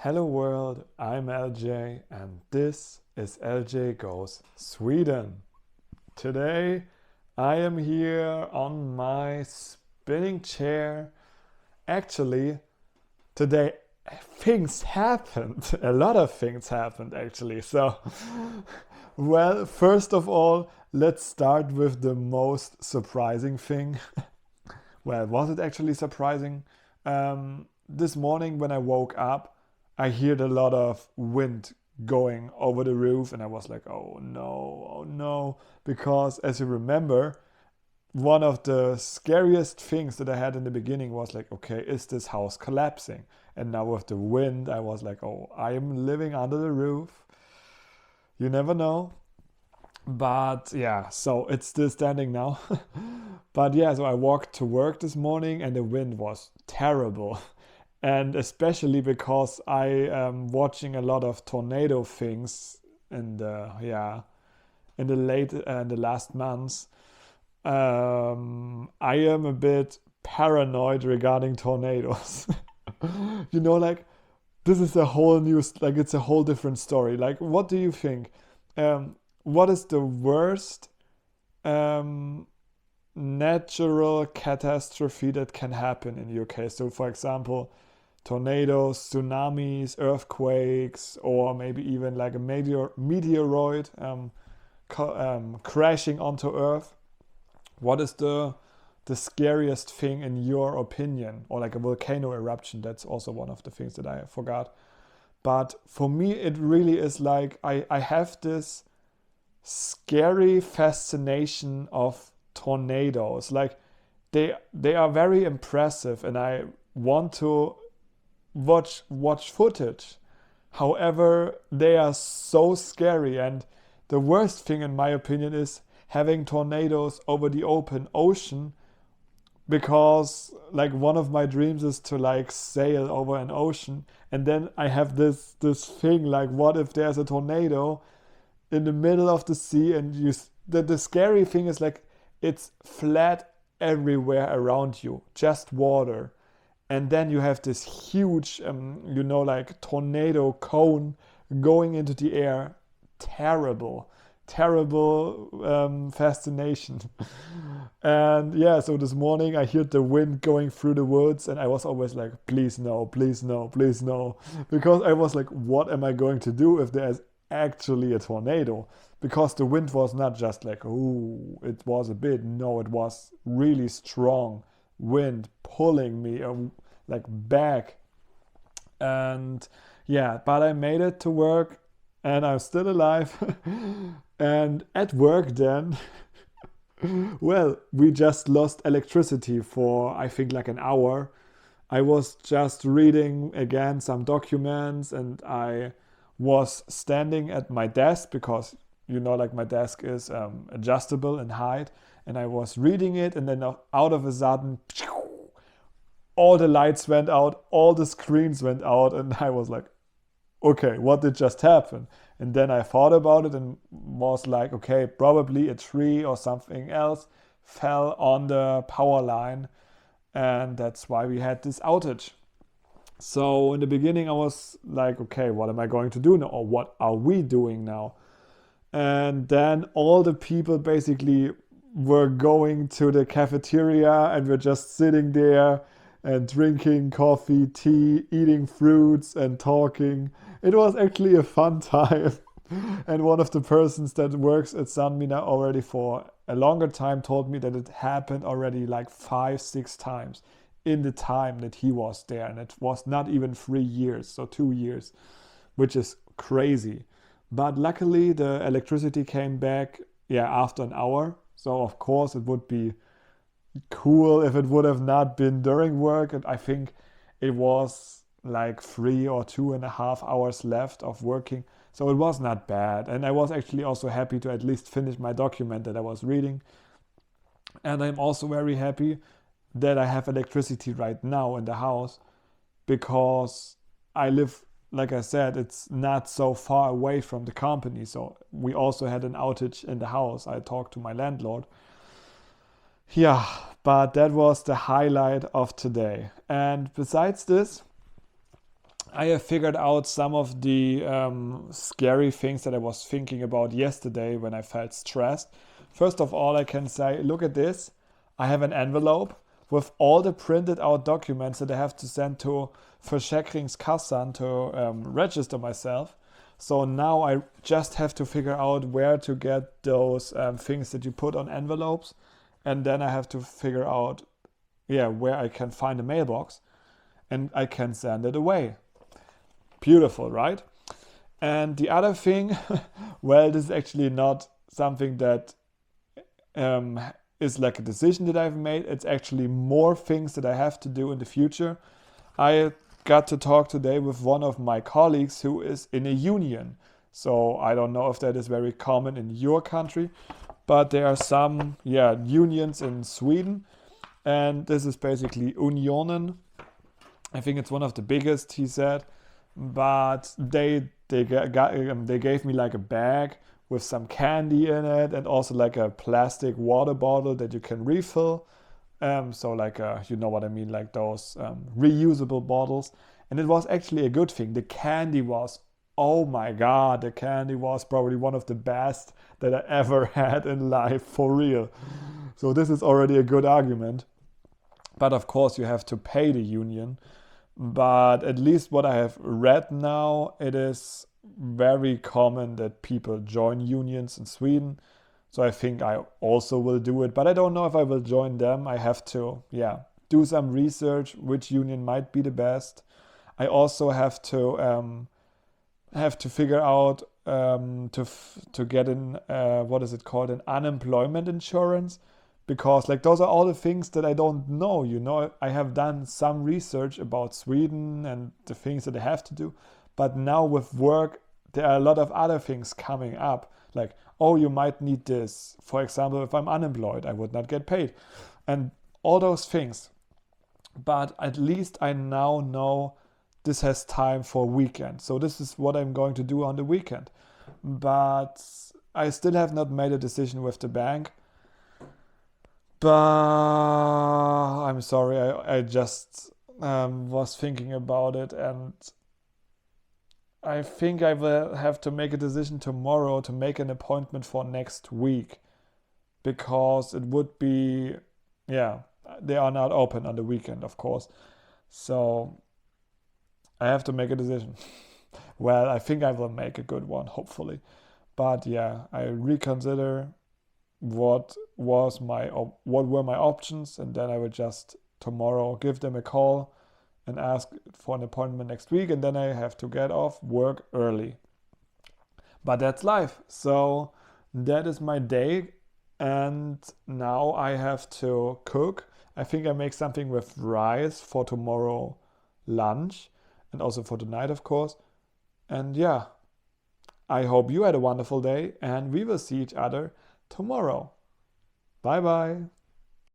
Hello world, I'm LJ and this is LJ Goes Sweden. Today I am here on my spinning chair. Actually, today things happened. A lot of things happened actually. Well, first of all, let's start with the most surprising thing. Well, was it actually surprising? This morning when I woke up, I heard a lot of wind going over the roof, and I was like, oh no. Because as you remember, one of the scariest things that I had in the beginning was like, okay, is this house collapsing? And now with the wind, I was like, oh, I am living under the roof. You never know. But yeah, so it's still standing now. But yeah, so I walked to work this morning and the wind was terrible. And especially because I am watching a lot of tornado things in the last months. I am a bit paranoid regarding tornadoes. Like this is a whole new, like it's a whole different story. Like, what do you think? What is the worst um, natural catastrophe that can happen in UK? So, for example, tornadoes, tsunamis, earthquakes, or maybe even like a meteoroid crashing onto Earth. What is the scariest thing in your opinion? Or like a volcano eruption? That's also one of the things that I forgot. But for me, it really is like I have this scary fascination of tornadoes. Like they are very impressive, and I want to watch footage. However, they are so scary, and the worst thing in my opinion is having tornadoes over the open ocean, because like one of my dreams is to like sail over an ocean, and then I have this thing like, what if there's a tornado in the middle of the sea, and the scary thing is like it's flat everywhere around you, just water, and then you have this huge like tornado cone going into the air. Terrible fascination. And yeah, so this morning I heard the wind going through the woods, and I was always like, please no, please no, please no, because I was like, what am I going to do if there's actually a tornado? Because the wind was not just like, oh, it was a bit. No, it was really strong wind pulling me like back. And yeah, but I made it to work and I'm still alive. And at work then, well, we just lost electricity for I think like an hour. I was just reading again some documents, and I was standing at my desk because like my desk is adjustable in height, and I was reading it, and then out of a sudden all the lights went out, all the screens went out, and I was like, okay, what did just happen? And then I thought about it and was like, okay, probably a tree or something else fell on the power line, and that's why we had this outage. So in the beginning I was like, okay, what am I going to do now, or what are we doing now? And then all the people basically were going to the cafeteria, and we're just sitting there and drinking coffee, tea, eating fruits and talking. It was actually a fun time. And one of the persons that works at Sanmina already for a longer time told me that it happened already like 5-6 times in the time that he was there. And it was not even 3 years, so 2 years, which is crazy. But luckily the electricity came back, after an hour. So of course it would be cool if it would have not been during work. And I think it was like 3 or 2.5 hours left of working. So it was not bad. And I was actually also happy to at least finish my document that I was reading. And I'm also very happy that I have electricity right now in the house, because I live, like I said, it's not so far away from the company. So we also had an outage in the house. I talked to my landlord. Yeah, but that was the highlight of today. And besides this, I have figured out some of the scary things that I was thinking about yesterday when I felt stressed. First of all, I can say, look at this. I have an envelope with all the printed out documents that I have to send to Försäkringskassan to register myself. So now I just have to figure out where to get those things that you put on envelopes. And then I have to figure out, yeah, where I can find a mailbox and I can send it away. Beautiful, right? And the other thing, well, this is actually not something that is like a decision that I've made. It's actually more things that I have to do in the future. I got to talk today with one of my colleagues who is in a union. So I don't know if that is very common in your country, but there are some, unions in Sweden. And this is basically Unionen. I think it's one of the biggest, he said. But they gave me like a bag with some candy in it and also like a plastic water bottle that you can refill. So like you know what I mean, like those reusable bottles. And it was actually a good thing. The candy was, oh my God, the candy was probably one of the best that I ever had in life, for real. So this is already a good argument. But of course you have to pay the union. But at least what I have read now, it is very common that people join unions in Sweden. So I think I also will do it, but I don't know if I will join them. I have to, do some research which union might be the best. I also have to figure out to get an what is it called, an unemployment insurance. Because like those are all the things that I don't know, I have done some research about Sweden and the things that I have to do, but now with work there are a lot of other things coming up, like, oh, you might need this. For example, if I'm unemployed, I would not get paid, and all those things. But at least I now know this has time for weekend, so this is what I'm going to do on the weekend. But I still have not made a decision with the bank. But I'm sorry, I just was thinking about it, and I think I will have to make a decision tomorrow to make an appointment for next week, because it would be, they are not open on the weekend, of course. So I have to make a decision. Well, I think I will make a good one, hopefully. But I reconsider what were my options, and then I will just tomorrow give them a call and ask for an appointment next week, and then I have to get off work early. But that's life. So that is my day, and now I have to cook. I think I make something with rice for tomorrow lunch and also for tonight, of course. And I hope you had a wonderful day, and we will see each other tomorrow. Bye bye.